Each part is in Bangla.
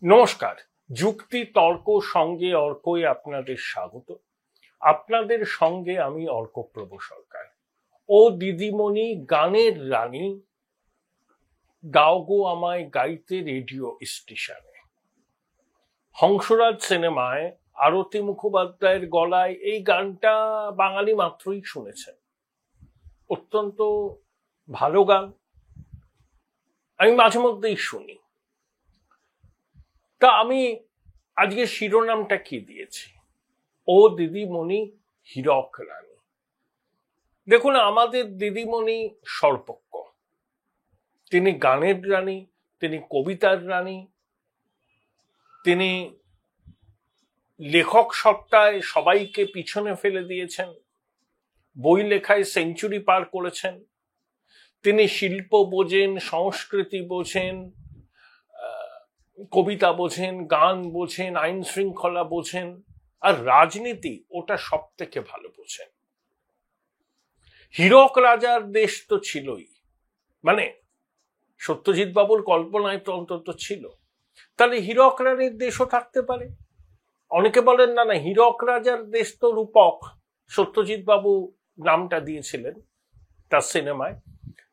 নমস্কার। যুক্তি তর্ক সঙ্গে অর্কই আপনাদের স্বাগত। আপনাদের সঙ্গে আমি অর্কপ্রভ সরকার। ও দিদিমণি গানের রানী, গাও গো আমায় গাইতে রেডিও স্টেশনে। হংসরাজ সিনেমায় আরতি মুখোপাধ্যায়ের গলায় এই গানটা বাঙালি মাত্রই শুনেছেন। অত্যন্ত ভালো গান, আমি মাঝে মধ্যেই শুনি। তা আমি আজকে শিরোনামটা কি দিয়েছি? ও দিদিমণি হীরক রানী। দেখুন, আমাদের দিদিমণি সর্বজ্ঞ। তিনি গানের রানী, তিনি কবিতার রানী, তিনি লেখক সত্তায় সবাইকে পিছনে ফেলে দিয়েছেন, বই লেখায় সেঞ্চুরি পার করেছেন। তিনি শিল্প বোঝেন, সংস্কৃতি বোঝেন, কবিতা বোঝেন, গান বোঝেন, আইন শৃঙ্খলা বোঝেন, আর রাজনীতি ওটা সব থেকে ভালো বোঝেন। হীরক রাজার দেশ তো ছিলই, মানে সত্যজিৎ বাবুর কল্পনায় তো অন্তত ছিল। তাহলে হীরক রানীর দেশও থাকতে পারে। অনেকে বলেন না না, হীরক রাজার দেশ তো রূপক, সত্যজিৎ বাবু নামটা দিয়েছিলেন তার সিনেমায়,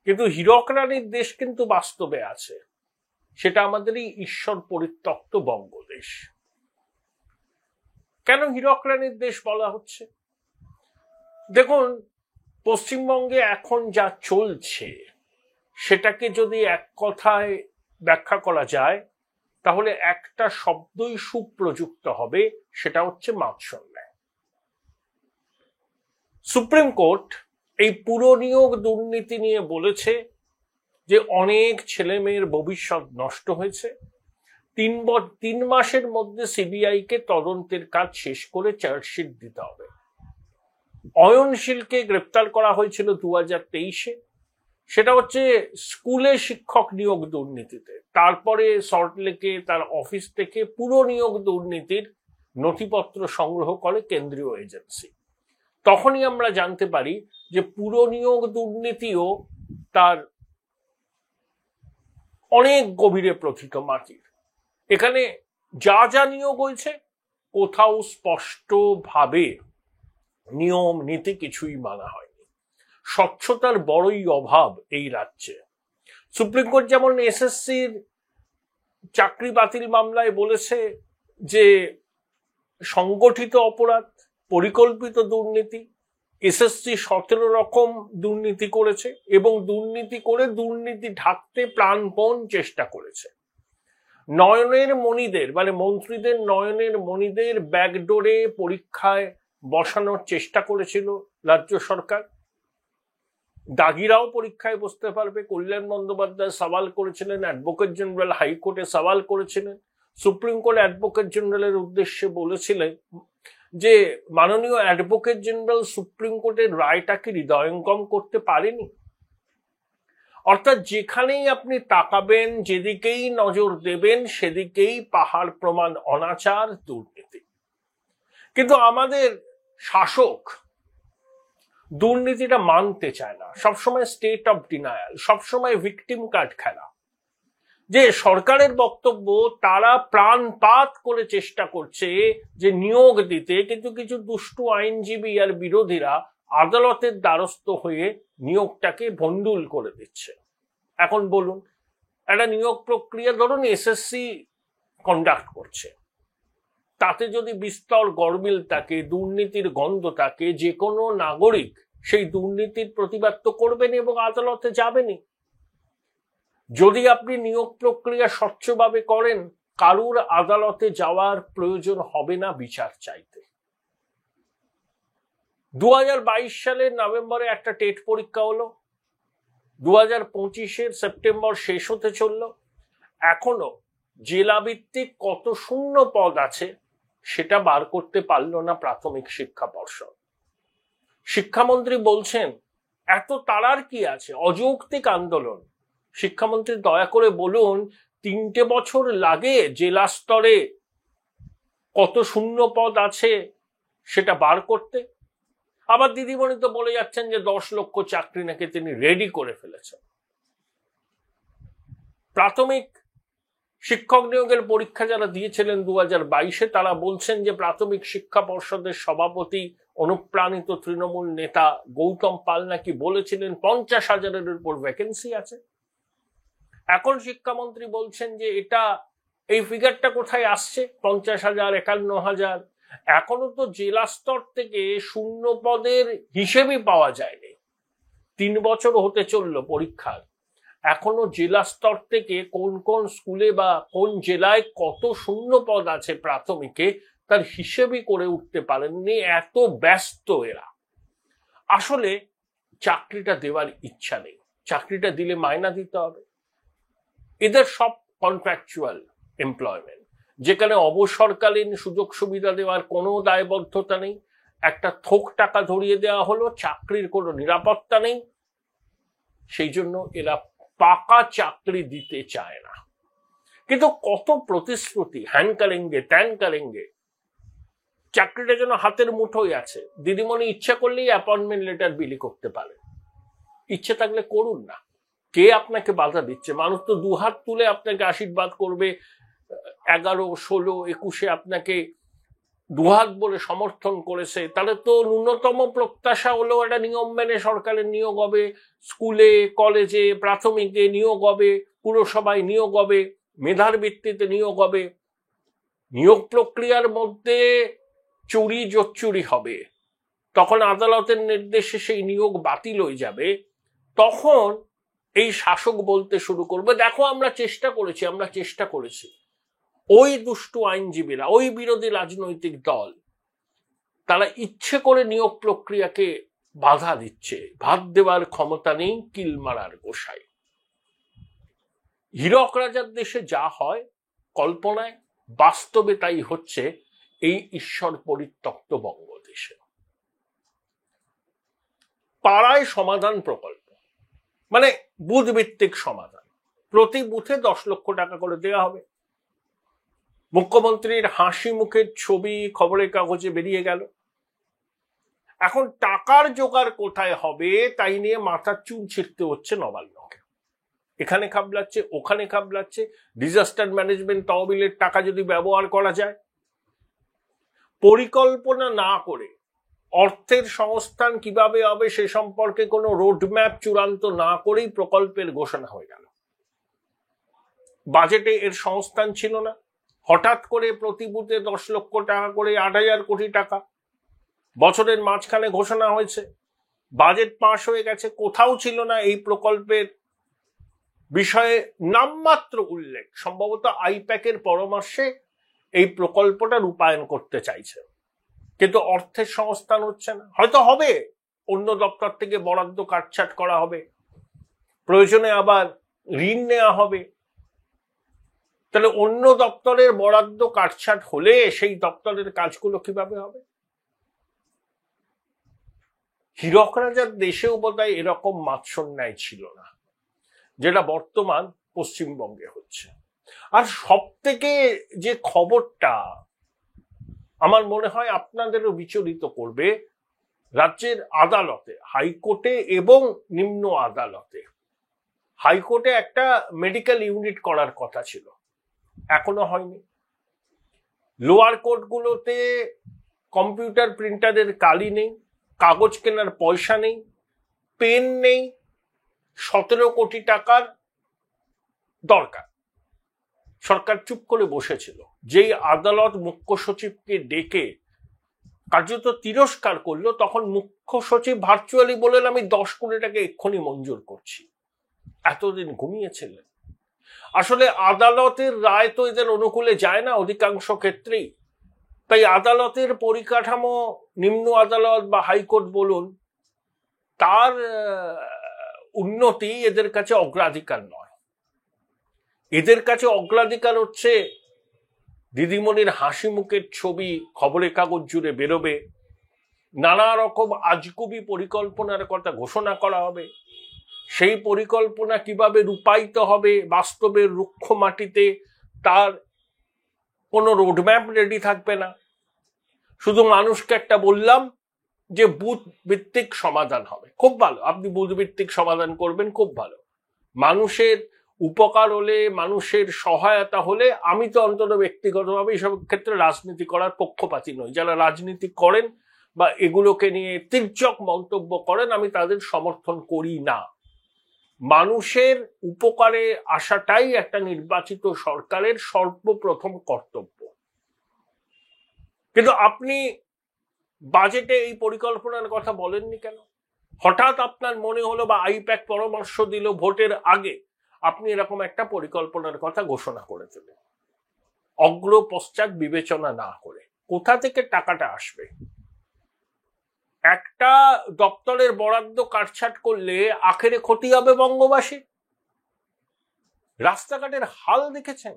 কিন্তু হীরক রানীর দেশ কিন্তু বাস্তবে আছে। সেটা আমাদের এই ঈশ্বর পরিত্যক্ত বঙ্গদেশ। কেন হীরক রানীর দেশ বলা হচ্ছে? দেখুন, পশ্চিমবঙ্গে এখন যা চলছে সেটাকে যদি এক কথায় ব্যাখ্যা করা যায় তাহলে একটা শব্দই সুপ্রযুক্ত হবে, সেটা হচ্ছে মাৎসন্যায়। সুপ্রিম কোর্ট এই পুরনিয়োগ দুর্নীতি নিয়ে বলেছে যে অনেক ছেলে মেয়ের ভবিষ্যৎ নষ্ট হয়েছে। 3 মাসের মধ্যে সিবিআই কে তদন্তের কাজ শেষ করে চার্জশিট দিতে হবে। অয়নশীলকে গ্রেপ্তার করা হয়েছিল 2023-এ, সেটা হচ্ছে স্কুলে শিক্ষক নিয়োগ দুর্নীতিতে। তারপরে সল্টলেকে তার অফিস থেকে পুরো নিয়োগ দুর্নীতির নথিপত্র সংগ্রহ করে কেন্দ্রীয় এজেন্সি। তখনই আমরা জানতে পারি যে পুরো নিয়োগ দুর্নীতিও তার অনেক গভীরে প্রথিত মাটির। এখানে যা যা নিয়োগ হয়েছে কোথাও স্পষ্টভাবে নিয়ম নীতি কিছুই মানা হয়নি। স্বচ্ছতার বড়ই অভাব এই রাজ্যে। সুপ্রিম কোর্ট যেমন এসএসসির চাকরি বাতিল মামলায় বলেছে যে সংগঠিত অপরাধ, পরিকল্পিত দুর্নীতি, এসএসসি 17 রকম দুর্নীতি করেছে এবং দুর্নীতি করে দুর্নীতি ঢাকতে প্রাণপণ চেষ্টা করেছে। নয়নের মণিদের, মানে মন্ত্রীদের নয়নের মণিদের ব্যাকডোরে পরীক্ষায় বসানোর চেষ্টা করেছিল রাজ্য সরকার। দাগিরাও পরীক্ষায় বসতে পারবে, কল্যাণ বন্দ্যোপাধ্যায় সওয়াল করেছিলেন, অ্যাডভোকেট জেনারেল হাইকোর্টে সওয়াল করেছিলেন। সুপ্রিম কোর্ট অ্যাডভোকেট জেনারেলের উদ্দেশ্যে বলেছিলেন যে মাননীয় অ্যাডভোকেট জেনারেল সুপ্রিম কোর্টের রায়টাকে হৃদয়ঙ্গম করতে পারেনি। অর্থাৎ যেখানেই আপনি তাকাবেন, যেদিকেই নজর দেবেন, সেদিকেই পাহাড় প্রমাণ অনাচার, দুর্নীতি। কিন্তু আমাদের শাসক দুর্নীতিটা মানতে চায় না, সবসময় স্টেট অফ ডিনায়াল, সবসময় ভিকটিম কার্ড খেলা। যে সরকারের বক্তব্য তারা প্রাণপাত করে চেষ্টা করছে যে নিয়োগ দিতে, কিন্তু কিছু দুষ্টু আইনজীবী আর বিরোধীরা আদালতের দ্বারস্থ হয়ে নিয়োগটাকে ভণ্ডুল করে দিচ্ছে। এখন বলুন, একটা নিয়োগ প্রক্রিয়া ধরুন এসএসসি কন্ডাক্ট করছে, তাতে যদি বিস্তর গরমিল থাকে, দুর্নীতির গন্ধ থাকে, যে কোনো নাগরিক সেই দুর্নীতির প্রতিবাদ তো করবেন এবং আদালতে যাবেনই। যদি আপনি নিয়োগ প্রক্রিয়া স্বচ্ছভাবে করেন, কারুর আদালতে যাওয়ার প্রয়োজন হবে না বিচার চাইতে। 2022 সালের নভেম্বরে একটা টেট পরীক্ষা হলো, 2025-এর সেপ্টেম্বর শেষ হতে চলল। এখনো জেলাভিত্তিক কত শূন্য পদ আছে সেটা বার করতে পারল না প্রাথমিক শিক্ষা পর্ষদ। শিক্ষামন্ত্রী বলছেন এত তাড়ার কি আছে, অযৌক্তিক আন্দোলন। শিক্ষামন্ত্রী দয়া করে বলুন 3টে বছর লাগে জেলা স্তরে কত শূন্য পদ আছে সেটা বার করতে? আবার দিদিমণি তো বলে যাচ্ছেন যে 10 লক্ষ চাকরি নাকি তিনি রেডি করে ফেলেছেন। প্রাথমিক শিক্ষক নিয়োগের পরীক্ষা যারা দিয়েছিলেন 2022-এ তারা বলছেন যে প্রাথমিক শিক্ষা পর্ষদের সভাপতি অনুপ্রাণিত তৃণমূল নেতা গৌতম পাল নাকি বলেছিলেন 50,000-এর উপর ভ্যাকেন্সি আছে। এখন শিক্ষামন্ত্রী বলছেন যে এটা এই ফিগারটা কোথায় আসছে, 50,000, 51,000। এখনো তো জেলা স্তর থেকে শূন্য পদের হিসেবই পাওয়া যায়নি। 3 বছর হতে চললো পরীক্ষার, এখনো জেলা স্তর থেকে কোন কোন স্কুলে বা কোন জেলায় কত শূন্য পদ আছে প্রাথমিকে তার হিসেবই করে উঠতে পারেননি, এত ব্যস্ত এরা। আসলে চাকরিটা দেওয়ার ইচ্ছা নেই, চাকরিটা দিলে মাইনা দিতে হবে। এদের সব কন্ট্রাকচুয়াল এমপ্লয়মেন্ট, যেখানে অবসরকালীন সুযোগ সুবিধা দেওয়ার কোনো দায়বদ্ধতা নেই, একটা থোক টাকা ধরিয়ে দেওয়া হলো, চাকরির কোনো নিরাপত্তা নেই, সেই জন্য এরা পাকা চাকরি দিতে চায় না। কিন্তু কত প্রতিশ্রুতি, হ্যান কারেঙ্গে ত্যান কারেঙ্গে, চাকরিটা যেন হাতের মুঠোয় আছে। দিদিমণি ইচ্ছা করলেই অ্যাপয়েন্টমেন্ট লেটার বিলি করতে পারে, ইচ্ছে থাকলে করুন না, কে আপনাকে বাধা দিচ্ছে? মানুষ তো দুহাত তুলে আপনাকে আশীর্বাদ করবে, 11, 16, 21-এ আপনাকে দুহাত বলে সমর্থন করেছে। তাহলে তো ন্যূনতম প্রত্যাশা হলো একটা নিয়ম মেনে সরকারের নিয়োগ হবে, স্কুলে কলেজে প্রাথমিকে নিয়োগ হবে, পুরসভায় নিয়োগ হবে, মেধার ভিত্তিতে নিয়োগ হবে। নিয়োগ প্রক্রিয়ার মধ্যে চুরি জোচ্চুরি হবে, তখন আদালতের নির্দেশে সেই নিয়োগ বাতিল হয়ে যাবে। তখন এই শাসক বলতে শুরু করবে, দেখো আমরা চেষ্টা করেছি। ওই দুষ্টু আইনজীবীরা, ওই বিরোধী রাজনৈতিক দল, তারা ইচ্ছে করে নিয়োগ প্রক্রিয়াকে বাধা দিচ্ছে। ভাত দেওয়ার ক্ষমতা নেই, কিল মারার গোসাই। হীরক রাজার দেশে যা হয় কল্পনায়, বাস্তবে তাই হচ্ছে এই ঈশ্বর পরিত্যক্ত বঙ্গদেশে। পাড়ায় সমাধান প্রকল্প, মানে বুথ ভিত্তিক সমাধান, প্রতি বুথে 10 লক্ষ টাকা করে দেওয়া হবে। মুখ্যমন্ত্রীর হাসি মুখের ছবি খবরের কাগজে বেরিয়ে গেল। এখন টাকার জোগাড় কোথায় হবে তাই নিয়ে মাথার চুল ছিঁড়তে হচ্ছে নবান্নকে। এখানে খাবলাচ্ছে, ওখানে খাবলাচ্ছে। ডিজাস্টার ম্যানেজমেন্ট তহবিলের টাকা যদি ব্যবহার করা যায়, পরিকল্পনা না করে, অর্থের সংস্থান কিভাবে হবে সে সম্পর্কে কোনো রোডম্যাপ চূড়ান্ত না করেই প্রকল্পের ঘোষণা হয়ে গেল। বাজেটে এর সংস্থান ছিল না, হঠাৎ করে প্রতি বুথে 10 লক্ষ টাকা করে 8,000 কোটি টাকা বছরের মাঝখানে ঘোষণা হয়েছে। বাজেট পাশ হয়ে গেছে, কোথাও ছিল না এই প্রকল্পের বিষয়ে নামমাত্র উল্লেখ। সম্ভবত আইপ্যাকের পরামর্শে এই প্রকল্পটা রূপায়ণ করতে চাইছে, কিন্তু অর্থের সংস্থান হচ্ছে না। হয়তো হবে, অন্য দপ্তর থেকে বরাদ্দ কাটছাট করা হবে, প্রয়োজনে আবার ঋণ নেওয়া হবে। তাহলে অন্য দপ্তরের বরাদ্দ কাটছাট হলে সেই দপ্তরের কাজগুলো কিভাবে হবে? হীরক রাজার দেশেও বোধহয় এরকম মাৎসন্যায় ছিল না, যেটা বর্তমান পশ্চিমবঙ্গে হচ্ছে। আর সব থেকে যে খবরটা আমার মনে হয় আপনাদেরও বিচলিত করবে, রাজ্যের আদালতে, হাইকোর্টে এবং নিম্ন আদালতে, হাইকোর্টে একটা মেডিকেল ইউনিট করার কথা ছিল, এখনো হয়নি। লোয়ার কোর্টগুলোতে কম্পিউটার প্রিন্টারের কালি নেই, কাগজ কেনার পয়সা নেই, পেন নেই, 17 কোটি টাকার দরকার। সরকার চুপ করে বসেছিল। যেই আদালত মুখ্য সচিবকে ডেকে কার্যত তিরস্কার করলো, তখন মুখ্য সচিব ভার্চুয়ালি বললেন আমি 10 কোটি টাকা এক্ষুনি মঞ্জুর করছি। এতদিন ঘুমিয়েছিলেন। আসলে আদালতের রায় তো এদের অনুকূলে যায় না অধিকাংশ ক্ষেত্রেই, তাই আদালতের পরিকাঠামো, নিম্ন আদালত বা হাইকোর্ট বলুন, তার উন্নতি এদের কাছে অগ্রাধিকার নয়। এদের কাছে অগ্রাধিকার হচ্ছে দিদিমণির হাসি মুখের ছবি খবরের কাগজ জুড়ে বেরোবে, নানা রকম আজগুবি পরিকল্পনার কথা ঘোষণা করা হবে, সেই পরিকল্পনা কিভাবে রূপায়িত হবে বাস্তবের রুক্ষ মাটিতে তার কোনো রোডম্যাপ রেডি থাকবে না। শুধু মানুষকে একটা বললাম যে বুথ ভিত্তিক সমাধান হবে, খুব ভালো, আপনি বুথ ভিত্তিক সমাধান করবেন, খুব ভালো। মানুষের উপকার হলে, মানুষের সহায়তা হলে, আমি তো অন্তত ব্যক্তিগতভাবে এইসব ক্ষেত্রে রাজনীতি করার পক্ষপাতী নই। যারা রাজনীতি করেন বা এগুলোকে নিয়ে তির্যক মন্তব্য করেন, আমি তাদের সমর্থন করি না। মানুষের উপকারে আসাটাই একটা নির্বাচিত সরকারের সর্বপ্রথম কর্তব্য। কিন্তু আপনি বাজেটে এই পরিকল্পনার কথা বলেননি কেন? হঠাৎ আপনার মনে হলো বা আইপ্যাক পরামর্শ দিল ভোটের আগে, আপনি এরকম একটা পরিকল্পনার কথা ঘোষণা করে দিলেন অগ্র পশ্চাৎ বিবেচনা না করে। কোথা থেকে টাকাটা আসবে? একটা দপ্তরের বরাদ্দ কাটছাট করলে আখেরে ক্ষতি হবে বঙ্গবাসী। রাস্তাঘাটের হাল দেখেছেন?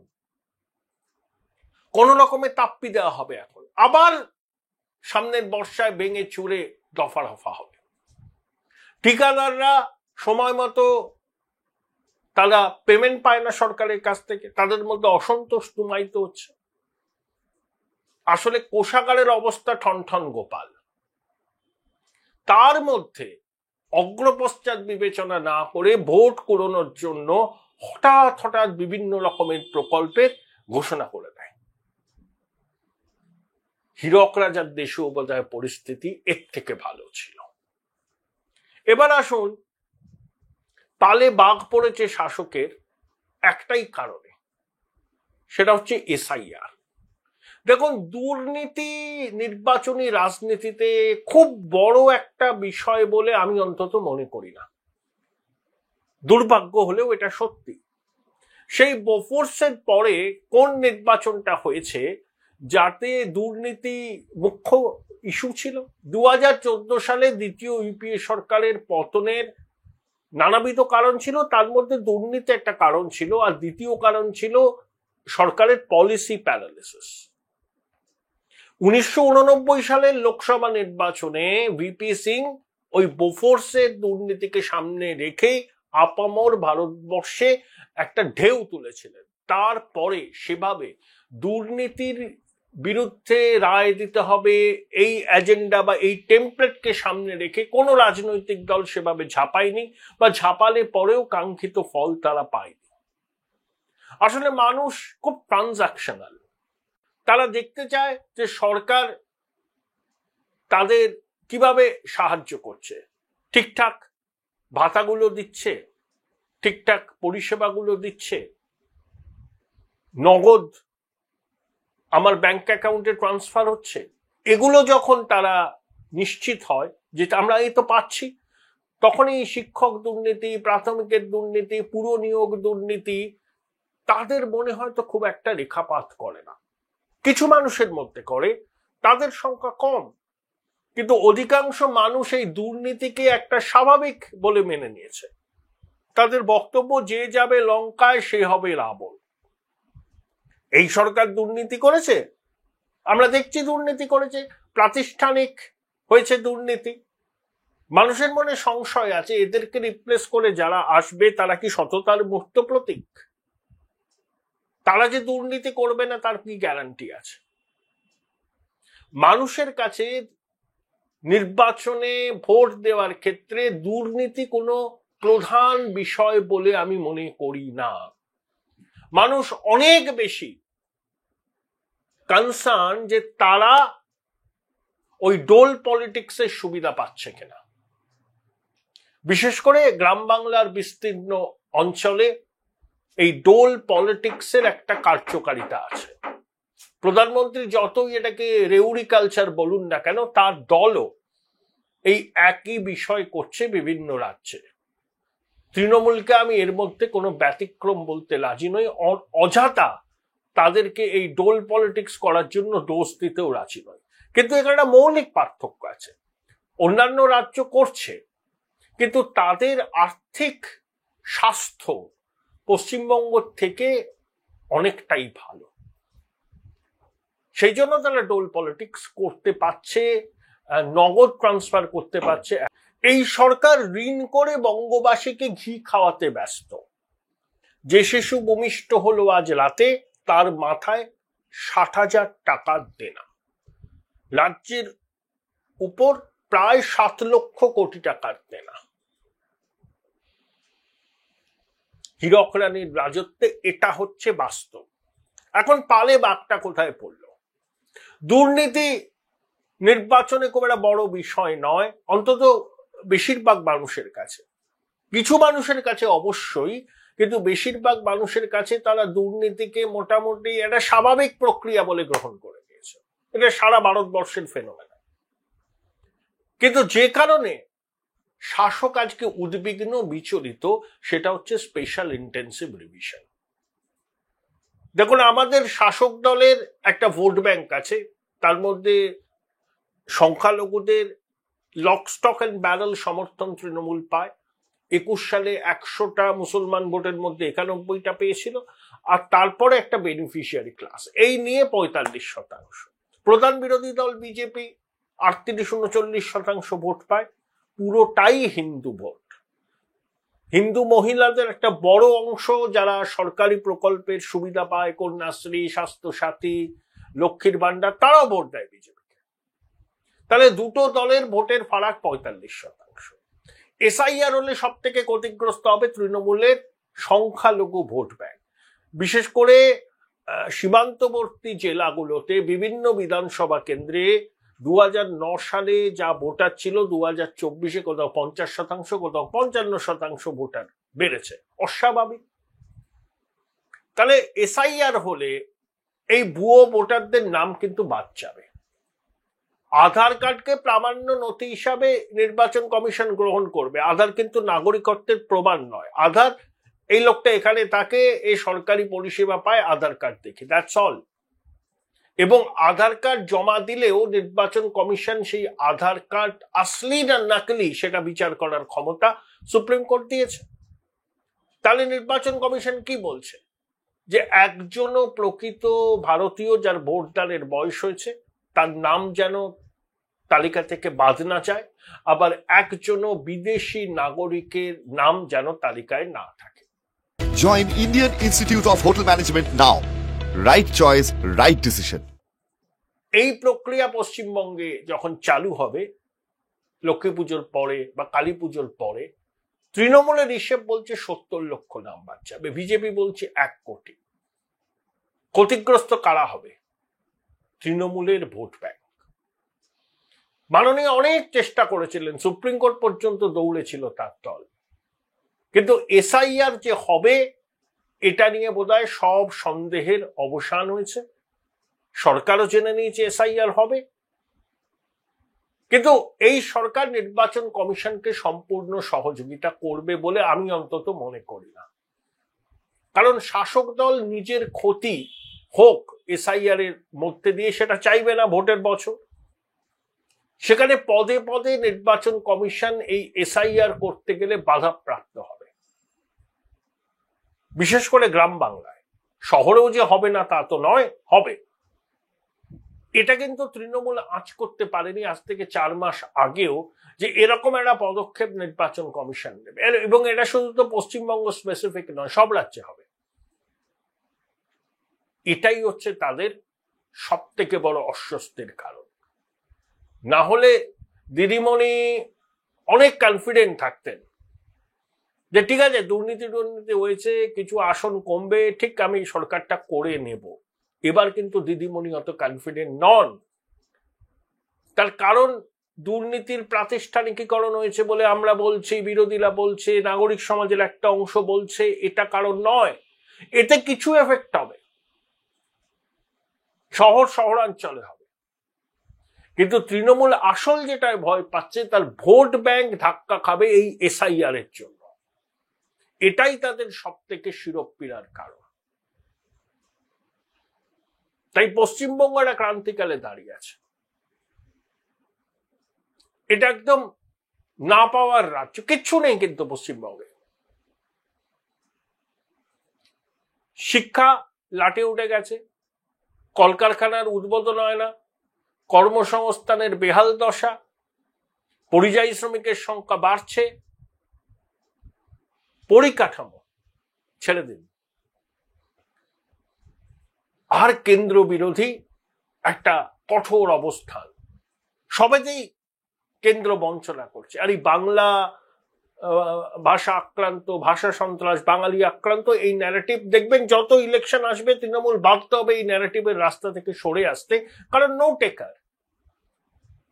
কোন রকমে তাপ্পি দেওয়া হবে, এখন আবার সামনের বর্ষায় ভেঙে চুরে দফা রফা হবে। ঠিকাদাররা সময় মতো তারা পেমেন্ট পায় না সরকারের কাছ থেকে, তাদের মধ্যে অসন্তোষ তুমায়িত হচ্ছে। আসলে কোষাগারের অবস্থা ঠনঠন গোপাল। তার মধ্যে অগ্রপশ্চাৎ বিবেচনা না করে ভোট কুড়োনোর জন্য হঠাৎ হঠাৎ বিভিন্ন রকমের প্রকল্পের ঘোষণা করে দেয়। হীরক রাজার দেশেও বোধহয় পরিস্থিতি এর থেকে ভালো ছিল। এবার আসুন, তালে বাঘ পড়েছে শাসকের একটাই কারণে, সেটা হচ্ছে এসআইআর। দেখুন, দুর্নীতি নির্বাচনী রাজনীতিতে খুব বড় একটা বিষয় বলে আমি অন্তত মনে করি না। দুর্ভাগ্য হলেও এটা সত্যি। সেই বোফোর্সের পরে কোন নির্বাচনটা হয়েছে যাতে দুর্নীতি মুখ্য ইস্যু ছিল? 2014 সালে দ্বিতীয় ইউপিএ সরকারের পতনের নানাবিধ কারণ ছিল, তার মধ্যে দুর্নীতি একটা কারণ ছিল, আর দ্বিতীয় কারণ ছিল সরকারের পলিসি প্যারালিসিস। 1989 সালের লোকসভা নির্বাচনে ভিপি সিং ওই বোফোর্সের দুর্নীতিকে সামনে রেখে আপামর ভারতবর্ষে একটা ঢেউ তুলেছিলেন। তারপরে সেভাবে দুর্নীতির বিরুদ্ধে রায় দিতে হবে এই এজেন্ডা বা এই টেমপ্লেটকে সামনে রেখে কোনো রাজনৈতিক দল সেভাবে ঝাঁপায়নি, বা ঝাঁপালে পরেও কাঙ্ক্ষিত ফল তারা পায়নি। আসলে মানুষ খুব ট্রানজাকশনাল। তারা দেখতে চায় যে সরকার তাদের কিভাবে সাহায্য করছে, ঠিকঠাক ভাতাগুলো দিচ্ছে, ঠিকঠাক পরিষেবাগুলো দিচ্ছে, নগদ আমার ব্যাংক অ্যাকাউন্টে ট্রান্সফার হচ্ছে। এগুলো যখন তারা নিশ্চিত হয় যে আমরা এই তো পাচ্ছি, তখনই শিক্ষক দুর্নীতি, প্রাথমিকের দুর্নীতি, পুর নিয়োগ দুর্নীতি তাদের মনে হয়তো খুব একটা রেখাপাত করে না। কিছু মানুষের মধ্যে করে, তাদের সংখ্যা কম, কিন্তু অধিকাংশ মানুষ এই দুর্নীতিকে একটা স্বাভাবিক বলে মেনে নিয়েছে। তাদের বক্তব্য, যে যাবে লঙ্কায় সে হবে রাবণ। এই সরকার দুর্নীতি করেছে, আমরা দেখছি দুর্নীতি করেছে, প্রাতিষ্ঠানিক হয়েছে দুর্নীতি। মানুষের মনে সংশয় আছে, এদেরকে রিপ্লেস করে যারা আসবে তারা কি সততার মূর্ত প্রতীক? তারা যে দুর্নীতি করবে না তার কি গ্যারান্টি আছে? মানুষের কাছে নির্বাচনে ভোট দেওয়ার ক্ষেত্রে দুর্নীতি কোনো প্রধান বিষয় বলে আমি মনে করি না। মানুষ অনেক বেশি কনসার্ন যে তারা ওই ডোল পলিটিক্সের সুবিধা পাচ্ছে কিনা। বিশেষ করে গ্রাম বাংলার বিস্তীর্ণ অঞ্চলে এই ডোল পলিটিক্সের একটা কার্যকারিতা আছে। প্রধানমন্ত্রী যতই এটাকে রেউরি কালচার বলুন না কেন, তার দলও এই একই বিষয় করছে বিভিন্ন রাজ্যে। তৃণমূলকে আমি এর মধ্যে কোনো ব্যতিক্রম বলতে রাজি নই। অযথা তাদেরকে এই ডোল পলিটিক্স করার জন্য দোষ দিতেও রাজি নয়। কিন্তু এখানে একটা মৌলিক পার্থক্য আছে। অন্যান্য রাজ্য করছে, কিন্তু তাদের আর্থিক স্বাস্থ্য পশ্চিমবঙ্গ থেকে অনেকটাই ভালো। সেই জন্য তারা ডোল পলিটিক্স করতে পারছে, নগদ ট্রান্সফার করতে পারছে। এই সরকার ঋণ করে বঙ্গবাসীকে ঘি খাওয়াতে ব্যস্ত। যে শিশু ভূমিষ্ঠ হলো আজ রাতে, তার মাথায় 60,000 টাকা দেনা। রাজ্যের উপর প্রায় 7 লক্ষ কোটি টাকার দেনা। হীরক রানীর রাজত্বে, এটা হচ্ছে বাস্তব। এখন পালে বাঘটা কোথায় পড়লো? দুর্নীতি নির্বাচনে খুব একটা বড় বিষয় নয়, অন্তত বেশিরভাগ মানুষের কাছে। কিছু মানুষের কাছে অবশ্যই, কিন্তু বেশিরভাগ মানুষের কাছে তারা দুর্নীতিকে মোটামুটি একটা স্বাভাবিক প্রক্রিয়া বলে গ্রহণ করে নিয়েছে। এটা সারা ভারতবর্ষের ফেনোমেনা। কিন্তু যে কারণে শাসক আজকে উদ্বিগ্ন, বিচলিত, সেটা হচ্ছে স্পেশাল ইন্টেন্সিভ রিভিশন। দেখুন, আমাদের শাসক দলের একটা ভোট ব্যাংক আছে, তার মধ্যে সংখ্যালঘুদের লক স্টক অ্যান্ড ব্যারেল সমর্থন তৃণমূল পায়। 21 সালে 100টা মুসলমান ভোটের মধ্যে 91টা পেয়েছিল, আর তারপরে একটা বেনিফিশিয়ারি ক্লাস, এই নিয়ে 45%। প্রধান বিরোধী দল বিজেপি 38-39% ভোট পায়, পুরোটাই হিন্দু ভোট। হিন্দু মহিলাদের একটা বড় অংশ যারা সরকারি প্রকল্পের সুবিধা পায়, কন্যাশ্রী, স্বাস্থ্য সাথী, লক্ষ্মীর ভান্ডার, তারাও ভোট দেয় বিজেপিকে। তাহলে দুটো দলের ভোটের ফারাক 45%। এসআইআর হলে সব থেকে ক্ষতিগ্রস্ত হবে তৃণমূলের সংখ্যালঘু ভোট ব্যাংক। বিশেষ করে সীমান্তবর্তী জেলাগুলোতে বিভিন্ন বিধানসভা কেন্দ্রে 2009 সালে যা ভোটার ছিল, 2024-এ কোথাও 50%, কোথাও 55% ভোটার বেড়েছে, অস্বাভাবিক। তাহলে এসআইআর হলে এই ভুয়ো ভোটারদের নাম কিন্তু বাদ যাবে। আধার কার্ডকে প্রামাণ্য নথি হিসাবে নির্বাচন কমিশন গ্রহণ করবে। আধার কিন্তু নাগরিকত্বের প্রমাণ নয়। আধার, এই লোকটা এখানে থাকে, এই সরকারি পরিষেবা পায় আধার কার্ড দেখে, দ্যাটস অল। এবং আধার কার্ড জমা দিলেও নির্বাচন কমিশন সেই আধার কার্ড আসলি না নকলি সেটা বিচার করার ক্ষমতা সুপ্রিম কোর্ট দিয়েছে। তাহলে নির্বাচন কমিশন কি বলছে? যে একজনও প্রকৃত ভারতীয় যার ভোটদানের বয়স হয়েছে তার নাম যেন তালিকা থেকে বাদ না যায়, আবার একজনও বিদেশি নাগরিকের নাম যেন তালিকায় না থাকে। Join Indian Institute of Hotel Management now. Right choice, right decision. এই প্রক্রিয়া পশ্চিমবঙ্গে যখন চালু হবে লক্ষ্মী পুজোর পরে বা কালী পুজোর পরে, তৃণমূলের হিসেব বলছে 70 লক্ষ নাম বাদ যাবে, বিজেপি বলছে 1 কোটি। ক্ষতিগ্রস্ত কারা হবে? তৃণমূলের ভোট ব্যাংক। মাননীয় অনেক চেষ্টা করেছিলেন, সুপ্রিম কোর্ট পর্যন্ত দৌড়েছিল তার দল, কিন্তু এসআইআর যে হবে এটা নিয়ে বোধহয় সব সন্দেহের অবসান হয়েছে। সরকারও জেনে নিয়েছে এসআইআর হবে, কিন্তু এই সরকার নির্বাচন কমিশনকে সম্পূর্ণ সহযোগিতা করবে বলে আমি অন্তত মনে করি না। কারণ শাসক দল নিজের ক্ষতি হোক এসআইআর এর মধ্যে দিয়ে সেটা চাইবে না ভোটের বছর। সেখানে পদে পদে নির্বাচন কমিশন এই এসআইআর করতে গেলে বাধাপ্রাপ্ত হবে, বিশেষ করে গ্রাম বাংলায়। শহরেও যে হবে না তা তো নয়, হবে। এটা কিন্তু তৃণমূল আঁচ করতে পারেনি আজ থেকে 4 মাস আগেও, যে এরকম একটা পদক্ষেপ নির্বাচন কমিশন নেবে। এবং এটা শুধু তো পশ্চিমবঙ্গ স্পেসিফিক নয়, সব রাজ্যে হবে। এটাই হচ্ছে তাদের সব থেকে বড় অস্বস্তির কারণ। না হলে দিদিমণি অনেক কনফিডেন্ট থাকতেন যে ঠিক আছে, দুর্নীতি হয়েছে, কিছু আসন কমবে, ঠিক আমি সরকারটা করে নেব। এবার কিন্তু দিদিমণি অত কনফিডেন্ট নন। তার কারণ দুর্নীতির প্রাতিষ্ঠানিকীকরণ হয়েছে বলে আমরা বলছি, বিরোধীরা বলছে, নাগরিক সমাজের একটা অংশ বলছে, এটা কারণ নয়। এতে কিছু এফেক্ট হবে, শহরাঞ্চলে হবে, কিন্তু তৃণমূল আসল যেটায় ভয় পাচ্ছে তার ভোট ব্যাংক ধাক্কা খাবে এই এসআইআর এর জন্য। এটাই তাদের সব থেকে শিরোপীড়ার কারণ। তাই পশ্চিমবঙ্গ একটা ক্রান্তিকালে দাঁড়িয়ে আছে। এটা একদম না পাওয়ার রাজ্য, কিচ্ছু নেই কিন্তু পশ্চিমবঙ্গে। শিক্ষা লাটে উঠে গেছে, কলকারখানার উদ্বোধন হয় না, কর্মসংস্থানের বেহাল দশা, পরিযায়ী শ্রমিকের সংখ্যা বাড়ছে, পরিকাঠামো ছেড়ে দিন। আর কেন্দ্র বিরোধী একটা কঠোর অবস্থান, সবেতেই কেন্দ্র বঞ্চনা করছে। আর এই বাংলা ভাষা আক্রান্ত, ভাষা সন্ত্রাস, বাঙালি আক্রান্ত, এই ন্যারেটিভ দেখবেন যত ইলেকশন আসবে তৃণমূল বাধ্য হবে এই ন্যারেটিভের রাস্তা থেকে সরে আসতে, কারণ নো টেকার।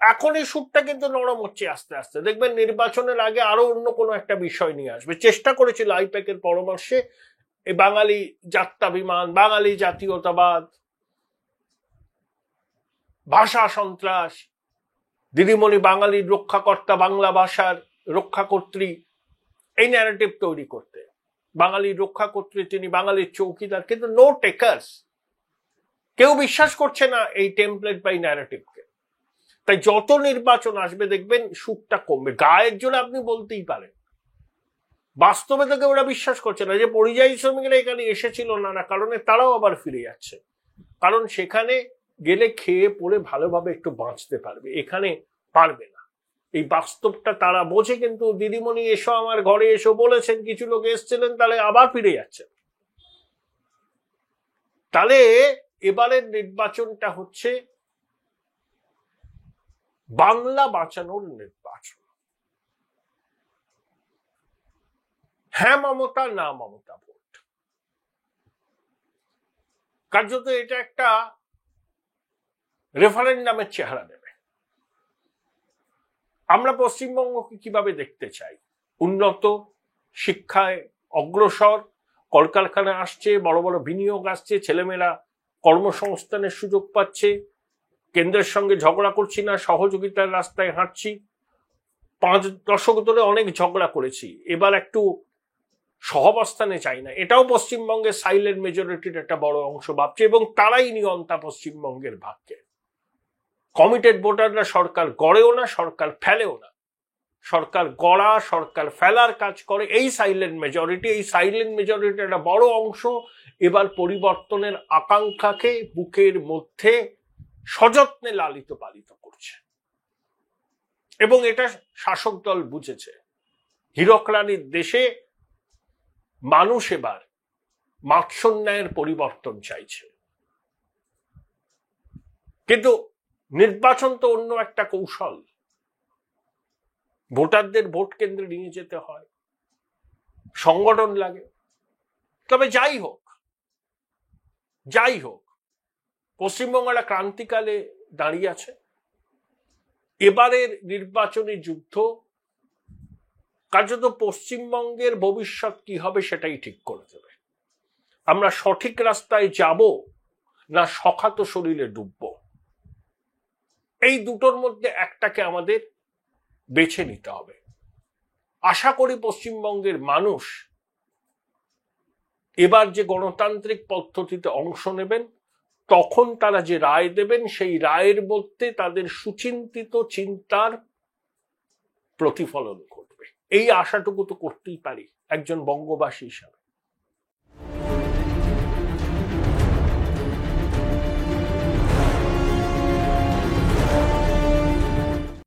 এখন এই সুরটা কিন্তু নরম হচ্ছে আস্তে আস্তে, দেখবেন নির্বাচনের আগে আরো অন্য কোনো একটা বিষয় নিয়ে আসবে। চেষ্টা করেছিল আইপ্যাকের পরামর্শে এই বাঙালি জাত্যাভিমান, বাঙালি জাতীয়তাবাদ, ভাষা সন্ত্রাস, দিদিমণি বাঙালির রক্ষাকর্তা, বাংলা ভাষার রক্ষাকর্ত্রী, এই ন্যারেটিভ তৈরি করতে। বাঙালির রক্ষাকর্ত্রী তিনি, বাঙালির চৌকিদার, কিন্তু নো টেকার্স, কেউ বিশ্বাস করছে না এই টেমপ্লেট বা এই ন্যারেটিভকে। তাই যত নির্বাচন আসবে দেখবেন সুরটা কমবে। গায়ের জোরে আপনি বলতেই পারেন, বাস্তবে থেকে ওরা বিশ্বাস করছে না যে পরিযায়ী শ্রমিকরা এখানে এসেছিল নানা কারণে, তারাও আবার ফিরে যাচ্ছে, কারণ সেখানে গেলে খেয়ে পড়ে ভালোভাবে একটু বাঁচতে পারবে, এখানে পারবে না। এই বাস্তবটা তারা বোঝে, কিন্তু দিদিমণি এসো আমার ঘরে এসো বলেছেন, কিছু লোক এসেছিলেন, তাহলে আবার ফিরে যাচ্ছেন। তাহলে এবারের নির্বাচনটা হচ্ছে বাংলা বাঁচানোর নির্বাচন। হ্যাঁ মমতা, না মমতা ভোট। কার্যত এটা একটা রেফারেন্ডামের চেহারা নেবে। আমরা পশ্চিমবঙ্গকে কিভাবে দেখতে চাই? উন্নত, শিক্ষায় অগ্রসর, কলকারখানা আসছে, বড় বড় বিনিয়োগ আসছে, ছেলেমেয়েরা কর্মসংস্থানের সুযোগ পাচ্ছে, কেন্দ্রের সঙ্গে ঝগড়া করছি না, সহযোগিতার রাস্তায় হাঁটছি। 5 দশক ধরে অনেক ঝগড়া করেছি, এবার একটু সহাবস্থানে চাই না, এটাও পশ্চিমবঙ্গের সাইলেন্ট মেজরিটির একটা বড় অংশ ভাবছে, এবং তারাই নিয়ন্তা পশ্চিমবঙ্গের ভাগ্যে। কমিটেড ভোটাররা সরকার গড়েও না, সরকার ফেলেও না, সরকার গড়া, সরকার ফেলার কাজ করে এই সাইলেন্ট মেজরিটি। এই সাইলেন্ট মেজরিটির একটা বড় অংশ এবার পরিবর্তনের আকাঙ্ক্ষাকে বুকের মধ্যে সযত্নে লালিত পালিত করছে, এবং এটা শাসক দল বুঝেছে। হীরক রানীর দেশে মানুষ এবার মাৎসন্যায়ের পরিবর্তন চাইছে, কিন্তু নির্বাচন তো অন্য একটা কৌশল। ভোটারদের ভোট কেন্দ্রে নিয়ে যেতে হয়, সংগঠন লাগে। তবে যাই হোক পশ্চিমবঙ্গ একটা ক্রান্তিকালে দাঁড়িয়ে আছে। এবারের নির্বাচনী যুদ্ধ কার্যত পশ্চিমবঙ্গের ভবিষ্যৎ কি হবে সেটাই ঠিক করে দেবে। আমরা সঠিক রাস্তায় যাব না সখাত শরীরে ডুববো, এই দুটোর মধ্যে একটাকে আমাদের বেছে নিতে হবে। আশা করি পশ্চিমবঙ্গের মানুষ এবার যে গণতান্ত্রিক পদ্ধতিতে অংশ নেবেন, তখন তারা যে রায় দেবেন সেই রায়ের মধ্যে তাদের সুচিন্তিত চিন্তার প্রতিফলন ঘটবে। এই আশাটুকু তো করতেই পারি একজন বঙ্গবাসী হিসাবে।